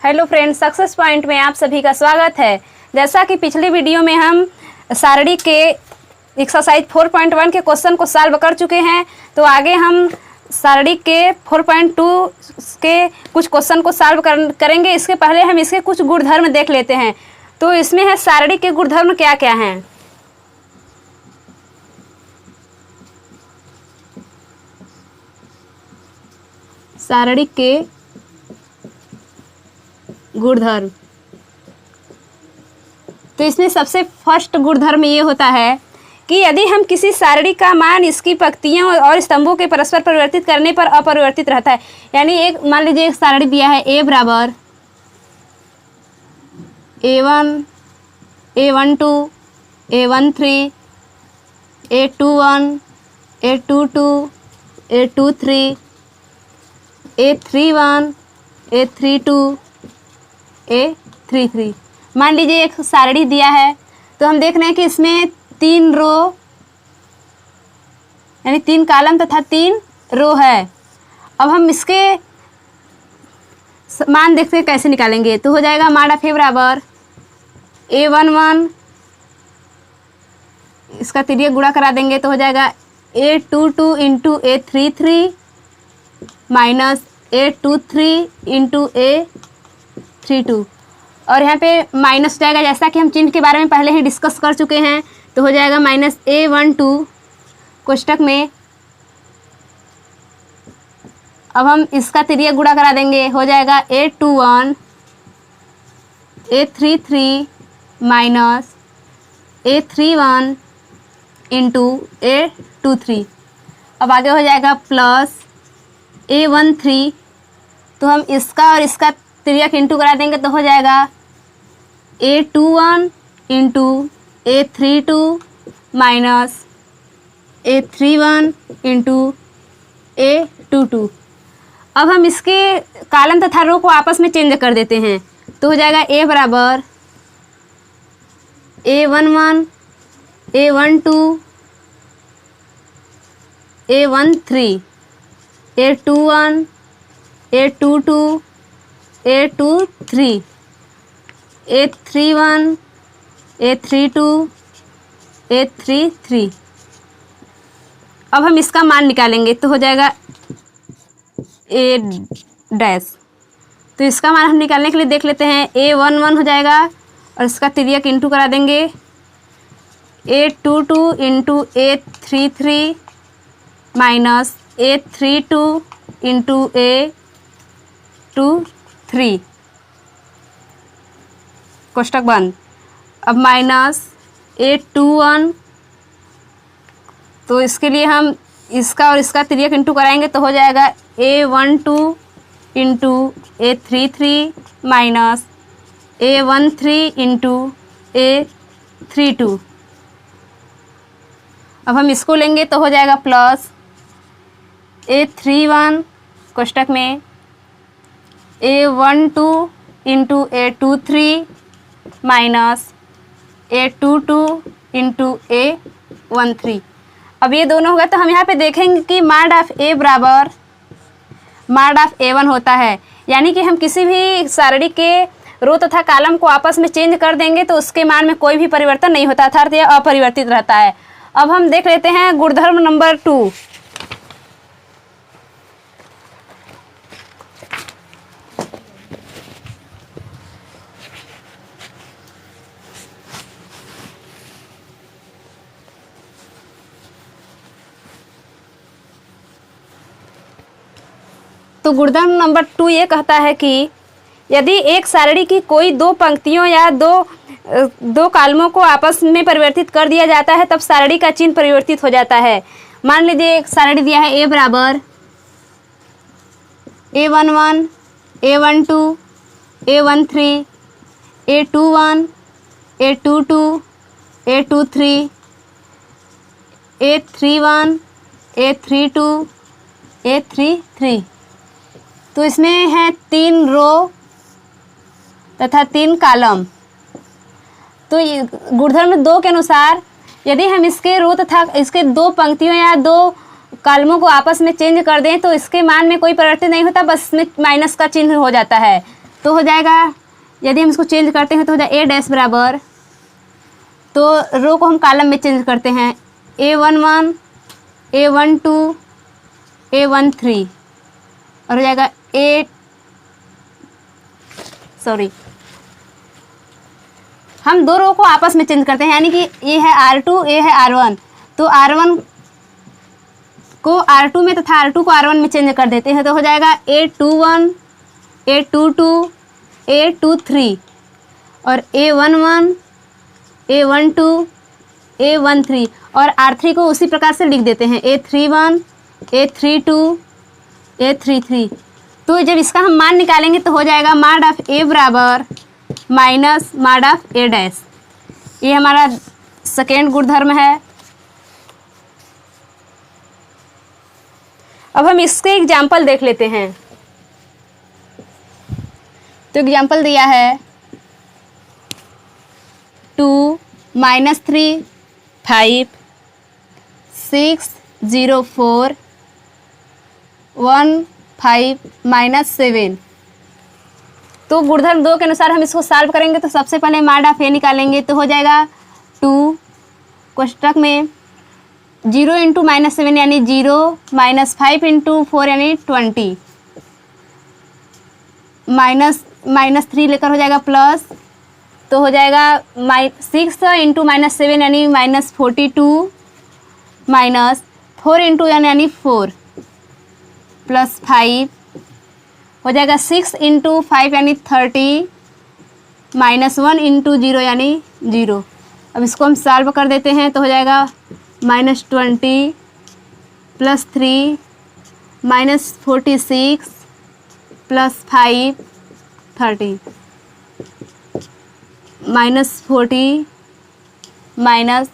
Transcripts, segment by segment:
Hello friends, success point में आप सभी का स्वागत है। जैसा कि पिछली वीडियो में हम सारणी के एक्सरसाइज 4.1 के क्वेश्चन को सॉल्व कर चुके हैं, तो आगे हम सारणी के 4.2 के कुछ क्वेश्चन को सॉल्व करेंगे। इसके पहले हम इसके कुछ गुणधर्म देख लेते हैं। तो इसमें है सारणी के गुणधर्म क्या क्या हैं। सारणी के गुणधर्म, तो इसमें सबसे फर्स्ट गुणधर्म ये होता है कि यदि हम किसी सारणी का मान इसकी पंक्तियों और स्तंभों के परस्पर परिवर्तित करने पर अपरिवर्तित रहता है। यानी एक मान लीजिए एक सारणी दिया है A बराबर A1 A12 A13 A21 A22 A23 A31 A32 A33। मान लीजिए एक सारणी दिया है, तो हम देख रहे हैं कि इसमें 3 रो यानी 3 कॉलम तथा 3 रो है। अब हम इसके मान देखते हैं कैसे निकालेंगे। तो हो जाएगा मॉड ऑफ ए बराबर A11, इसका तिर्यक गुणा करा देंगे तो हो जाएगा A22 into A33 minus A23 into A32, और यहाँ पे माइनस जाएगा। जैसा कि हम चिन्ह के बारे में पहले ही डिस्कस कर चुके हैं, तो हो जाएगा माइनस A12 कोष्टक में। अब हम इसका तिर्यक गुणा करा देंगे, हो जाएगा A21 A33 minus A31 into A23। अब आगे हो जाएगा प्लस A13, तो हम इसका और इसका तिर्यक इंटू करा देंगे तो हो जाएगा A21 into A32 minus A31 into A22। अब हम इसके कॉलम तथा रो को आपस में चेंज कर देते हैं, तो हो जाएगा A बराबर A11 A12 A13 A21 A22 A23 A31 A32 A33। अब हम इसका मान निकालेंगे तो हो जाएगा A डैश। तो इसका मान हम निकालने के लिए देख लेते हैं। A11 हो जाएगा और इसका तिर्यक इंटू करा देंगे A22 into A33 minus A32 into A23 कोष्टक बंद। अब माइनस A21, तो इसके लिए हम इसका और इसका तिर्यक इंटू कराएंगे तो हो जाएगा A12 into A33 minus A13 into A32। अब हम इसको लेंगे तो हो जाएगा प्लस A31 कोष्टक में A12 into A23 minus A22 into A13। अब ये दोनों होगा तो हम यहाँ पे देखेंगे कि मॉड ऑफ A बराबर मॉड ऑफ A1 होता है। यानी कि हम किसी भी सारणी के रो तथा कॉलम को आपस में चेंज कर देंगे तो उसके मान में कोई भी परिवर्तन नहीं होता, अर्थात यह अपरिवर्तित रहता है। अब हम देख लेते हैं गुणधर्म नंबर 2। तो गुणधर्म नंबर 2 ये कहता है कि यदि एक सारणी की कोई 2 पंक्तियों या दो कॉलमों को आपस में परिवर्तित कर दिया जाता है, तब सारणी का चिन्ह परिवर्तित हो जाता है। मान लीजिए एक सारणी दिया है A बराबर A11 A12 A13 A21 A22 A23 A31 A32 A33। तो इसमें है 3 रो तथा 3 कॉलम। तो गुणधर्म 2 के अनुसार यदि हम इसके रो तथा इसके 2 पंक्तियों या 2 कॉलमों को आपस में चेंज कर दें तो इसके मान में कोई परिवर्तन नहीं होता, बस इसमें माइनस का चिन्ह हो जाता है। तो हो जाएगा, यदि हम इसको चेंज करते हैं तो हो जाए ए डैश बराबर, तो रो को हम कॉलम में चेंज करते हैं, A11 A12 A13 और हो जाएगा हम दो रो को आपस में चेंज करते हैं, यानी कि ये है R2 ये है R1, तो R1 को R2 में तथा R2 को R1 में चेंज कर देते हैं, तो हो जाएगा A21 A22 A23 और A11 A12 A13 और R3 को उसी प्रकार से लिख देते हैं, A31 A32 A33। तो जब इसका हम मान निकालेंगे तो हो जाएगा मॉड ऑफ A बराबर minus mod of A dash. ये हमारा सेकेंड गुणधर्म है। अब हम इसके एग्जाम्पल देख लेते हैं। तो एग्जाम्पल दिया है 2 -3 5 6 0 4 1 5 -7। तो गुणधर्म 2 के अनुसार हम इसको सॉल्व करेंगे। तो सबसे पहले मॉड ऑफ ए निकालेंगे, तो हो जाएगा 2 कोष्टक में 0 × -7 यानी 0 -5 × 4 यानी 20 -3 लेकर हो जाएगा प्लस, तो हो जाएगा 6 × -7 यानी -42 माइनस 4 × यानी 4 प्लस 5 हो जाएगा 6 × 5 यानी 30 -1 × 0 यानी 0। अब इसको हम सॉल्व कर देते हैं, तो हो जाएगा -20 प्लस 3 -46 प्लस 5 30 -40 माइनस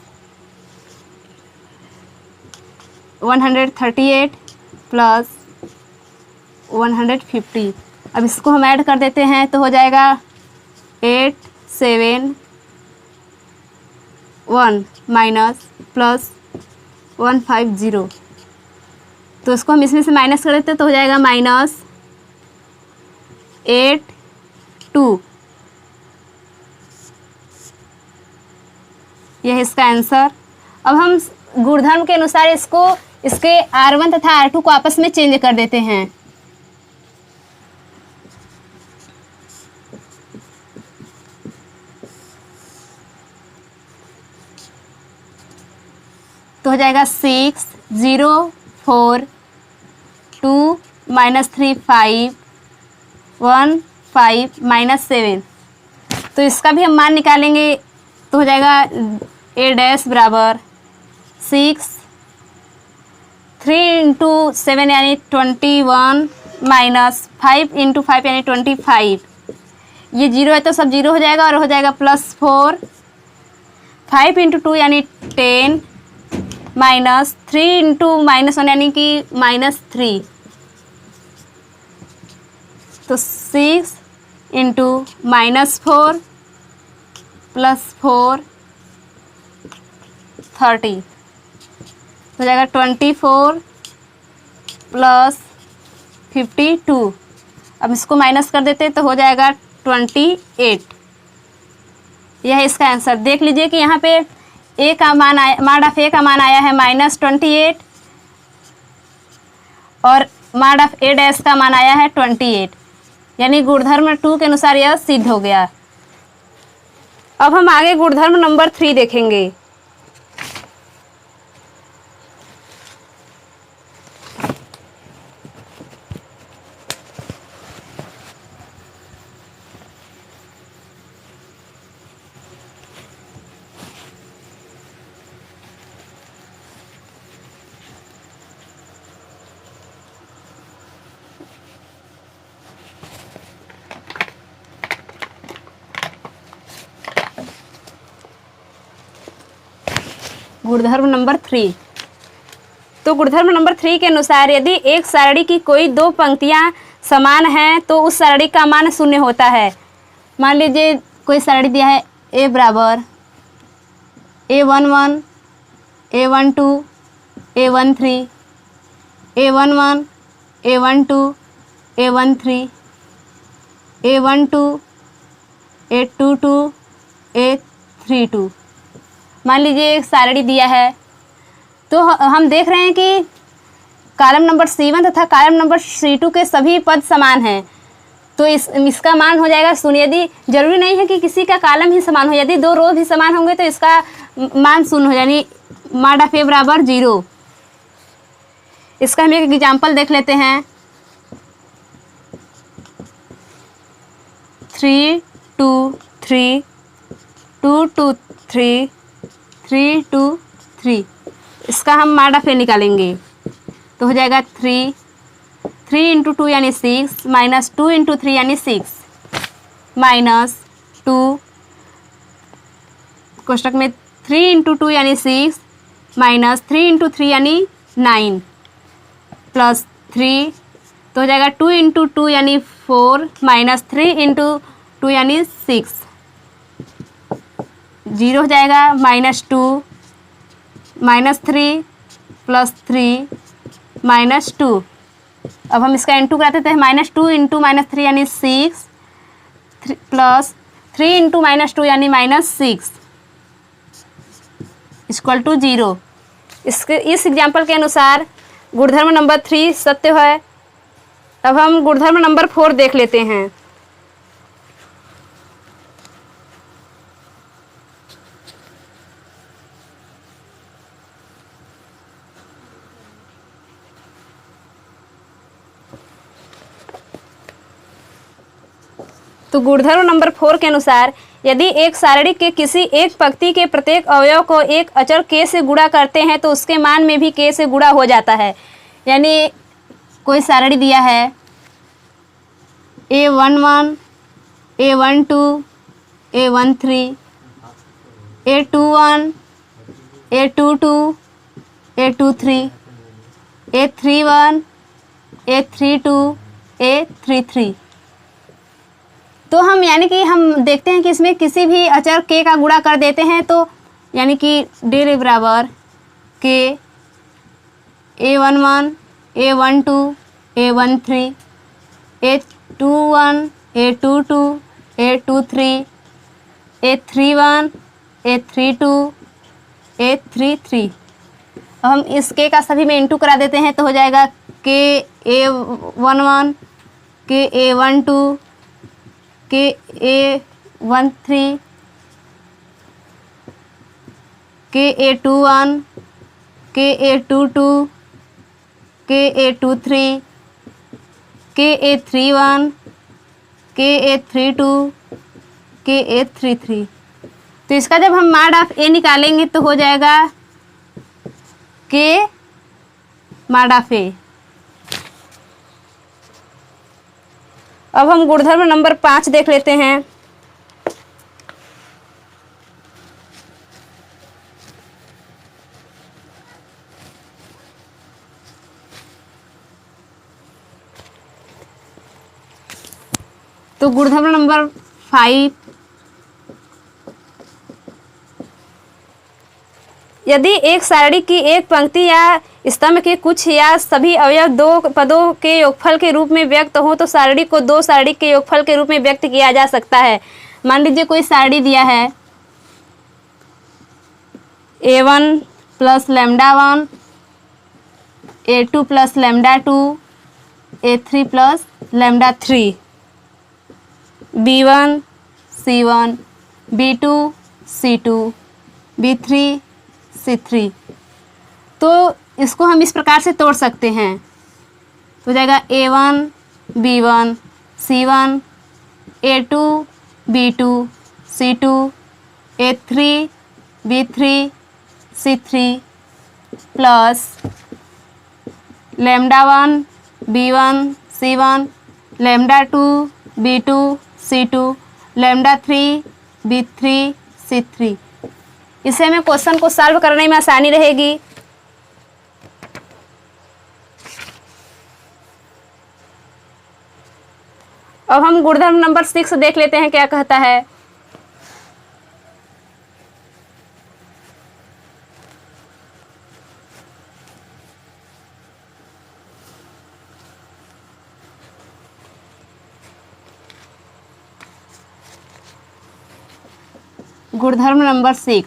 138 प्लस 150। अब इसको हम ऐड कर देते हैं, तो हो जाएगा 8 7 1 माइनस प्लस 150। तो इसको हम इसमें से माइनस कर देते हैं, तो हो जाएगा -8 2। यह है इसका आंसर। अब हम गुणधर्म के अनुसार इसको इसके R1 तथा R2 को आपस में चेंज कर देते हैं। तो हो जाएगा 6 0 4 2 -3 5 1 5 -7। तो इसका भी हम मान निकालेंगे, तो हो जाएगा A डैश बराबर 6 3 × 7 यानी 21 माइनस 5 × 5 यानी 25। ये 0 है तो सब 0 हो जाएगा और हो जाएगा प्लस 4 5 × 2 यानी 10 माइनस 3 × -1 यानी कि -3। तो 6 × -4 प्लस 4 30 हो जाएगा 24 प्लस 52। अब इसको माइनस कर देते हैं, तो हो जाएगा 28। यह है इसका आंसर। देख लीजिए कि यहाँ पे ए का मान आया, मॉड ऑफ ए का मान आया है -28 और मॉड ऑफ ए डैश का मान आया है 28, यानी गुणधर्म 2 के अनुसार यह सिद्ध हो गया। अब हम आगे गुणधर्म नंबर 3 देखेंगे। गुणधर्म नंबर 3। तो गुणधर्म नंबर 3 के अनुसार यदि एक सारणी की कोई दो पंक्तियां समान हैं तो उस सारणी का मान 0 होता है। मान लीजिए कोई सारणी दिया है A बराबर A11 A12 A13 A11 A12 A13 A12 A22 A32। मान लीजिए एक सारणी दिया है, तो हम देख रहे हैं कि कॉलम नंबर C1 तथा कॉलम नंबर C2 के सभी पद समान हैं, तो इसका मान हो जाएगा 0। यदि जरूरी नहीं है कि किसी का कॉलम ही समान हो, यदि दो रो भी समान होंगे तो इसका मान 0 हो, यानी मॉड ऑफ A बराबर 0। इसका हम एक एग्जाम्पल देख लेते हैं। 3 2 3 2 2 3 3 2 3। इसका हम मॉड ऑफ A निकालेंगे तो हो जाएगा 3 इंटू 2 यानी 6 माइनस 2 इंटू 3 यानी 6 माइनस 2 कोष्टक में 3 इंटू 2 यानी 6 माइनस 3 इंटू 3 यानी 9 प्लस 3, तो हो जाएगा 2 इंटू 2 यानी 4 माइनस 3 इंटू 2 यानी 6, 0 हो जाएगा, माइनस 2 माइनस 3 प्लस 3 माइनस 2। अब हम इसका इंटू कराते हैं, माइनस 2 इंटू माइनस 3 यानी 6 प्लस 3 इंटू माइनस 2 यानी माइनस 6 इक्वल टू 0। इस एग्जाम्पल के अनुसार गुणधर्म नंबर 3 सत्य है। अब हम गुणधर्म नंबर 4 देख लेते हैं। तो गुणधर्म नंबर 4 के अनुसार यदि एक सारणी के किसी एक पंक्ति के प्रत्येक अवयव को एक अचर k से गुणा करते हैं तो उसके मान में भी k से गुणा हो जाता है। यानी कोई सारणी दिया है A11 A12 A13 A21 A22 A23 A31 A32 A33। तो हम यानी कि हम देखते हैं कि इसमें किसी भी अचर k का गुणा कर देते हैं, तो यानी कि डेल A बराबर k A11 A12 A13 A21 A22 A23 A31 A32 A33। अब हम इस k का सभी में इंटू करा देते हैं तो हो जाएगा k A11 k A12 k A13 k A21 k A22 k A23 k A31 k A32 k A33। तो इसका जब हम मॉड ऑफ A निकालेंगे तो हो जाएगा k मॉड ऑफ A। अब हम गुणधर्म नंबर 5 देख लेते हैं। तो गुणधर्म नंबर 5, यदि एक सारणी की एक पंक्ति या स्तंभ के कुछ या सभी अवयव दो पदों के योगफल के रूप में व्यक्त हो तो सारणी को दो सारणी के योगफल के रूप में व्यक्त किया जा सकता है। मान लीजिए कोई सारणी दिया है A1 plus lambda 1 A2 plus lambda 2 A3 plus lambda 3 B1 C1 B2 C2 B3 C3। तो इसको हम इस प्रकार से तोड़ सकते हैं, तो हो जाएगा A1 B1 C1 A2 B2 C2 A3 B3 C3 plus lambda 1 B1 C1 lambda 2 B2 C2 lambda 3 B3 C3। इससे हमें क्वेश्चन को सॉल्व करने में आसानी रहेगी। अब हम गुणधर्म नंबर 6 देख लेते हैं क्या कहता है। गुणधर्म नंबर 6।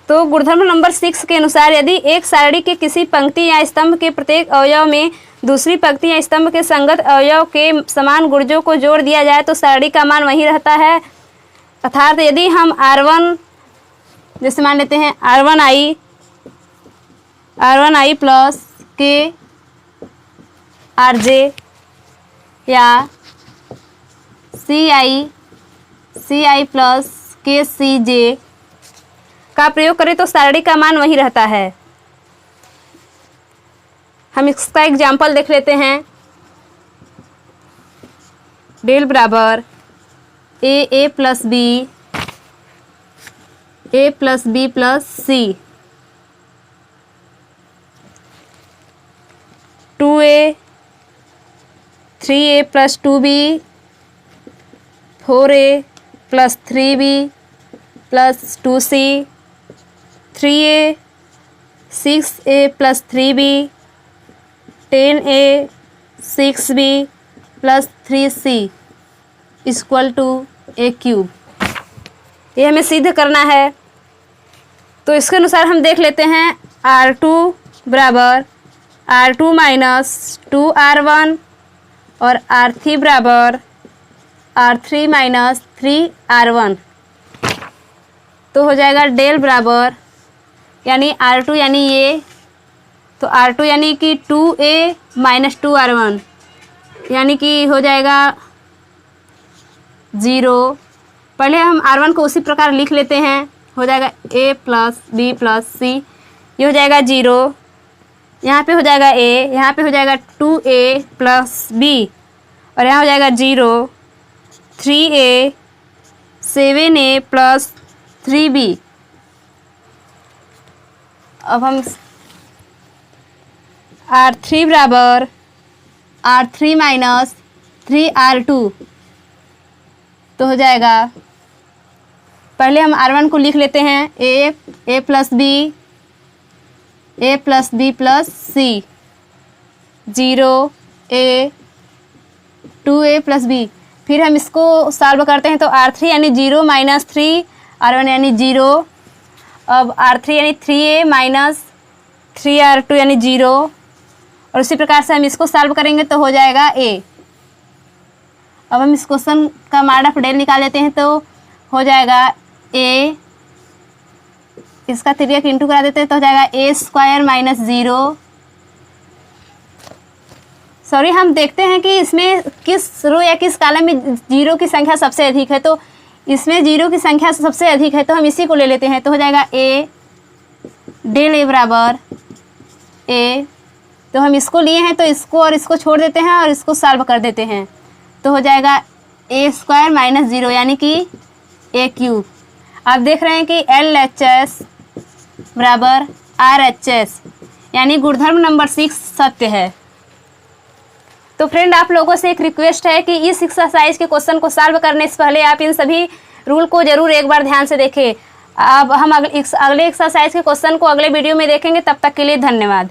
तो गुणधर्म नंबर 6 के अनुसार यदि एक सारणी के किसी पंक्ति या स्तंभ के प्रत्येक अवयव में दूसरी पंक्ति या स्तंभ के संगत अवयव के समान गुणजों को जोड़ दिया जाए तो सारणी का मान वही रहता है। अर्थात यदि हम R1 जैसे मान लेते हैं R1i प्लस के RJ या CI प्लस के CJ का प्रयोग करें तो सारणी का मान वही रहता है। हम इसका एग्जाम्पल देख लेते हैं। डेल बराबर A plus B plus C 2a 3a plus 2b 4a plus 3b plus 2c 3a 6a plus 3b 10a 6b plus 3c equal to a cube. ये हमें सिद्ध करना है। तो इसके अनुसार हम देख लेते हैं R2 बराबर R2 माइनस 2R1 और R3 बराबर R3 माइनस 3R1। तो हो जाएगा डेल बराबर यानी R2 यानी ये, तो R2 यानी कि 2a माइनस 2R1 यानी कि हो जाएगा 0। पहले हम R1 को उसी प्रकार लिख लेते हैं, हो जाएगा a plus b plus c, ये हो जाएगा 0, यहाँ पे हो जाएगा a, यहाँ पे हो जाएगा 2a प्लस b और यहाँ हो जाएगा 0 3a 7a प्लस 3b। अब हम R3 बराबर R3 माइनस 3R2 तो हो जाएगा, पहले हम R1 को लिख लेते हैं a plus b plus c 0 a 2a plus b। फिर हम इसको सॉल्व करते हैं तो R3 यानी 0 माइनस 3R1 यानी 0। अब R3 यानी 3a माइनस 3R2 यानी 0 और उसी प्रकार से हम इसको सॉल्व करेंगे तो हो जाएगा a। अब हम इस क्वेश्चन का मॉड ऑफ डेल निकाल लेते हैं तो हो जाएगा a, इसका तिर्यक इंटू करा देते हैं तो हो जाएगा a स्क्वायर माइनस 0। सॉरी, हम देखते हैं कि इसमें किस रो या किस कॉलम में जीरो की संख्या सबसे अधिक है, तो इसमें जीरो की संख्या सबसे अधिक है तो हम इसी को ले लेते हैं तो हो जाएगा a डेल a बराबर a। तो हम इसको लिए हैं तो इसको और इसको छोड़ देते हैं और इसको सॉल्व कर देते हैं तो हो जाएगा a स्क्वायर माइनस 0 यानी कि a क्यूब। आप देख रहे हैं कि LHS बराबर RHS यानी गुणधर्म नंबर 6 सत्य है। तो फ्रेंड, आप लोगों से एक रिक्वेस्ट है कि इस एक्सरसाइज के क्वेश्चन को सॉल्व करने से पहले आप इन सभी रूल को जरूर एक बार ध्यान से देखें। अब हम अगले एक्सरसाइज के क्वेश्चन को अगले वीडियो में देखेंगे। तब तक के लिए धन्यवाद।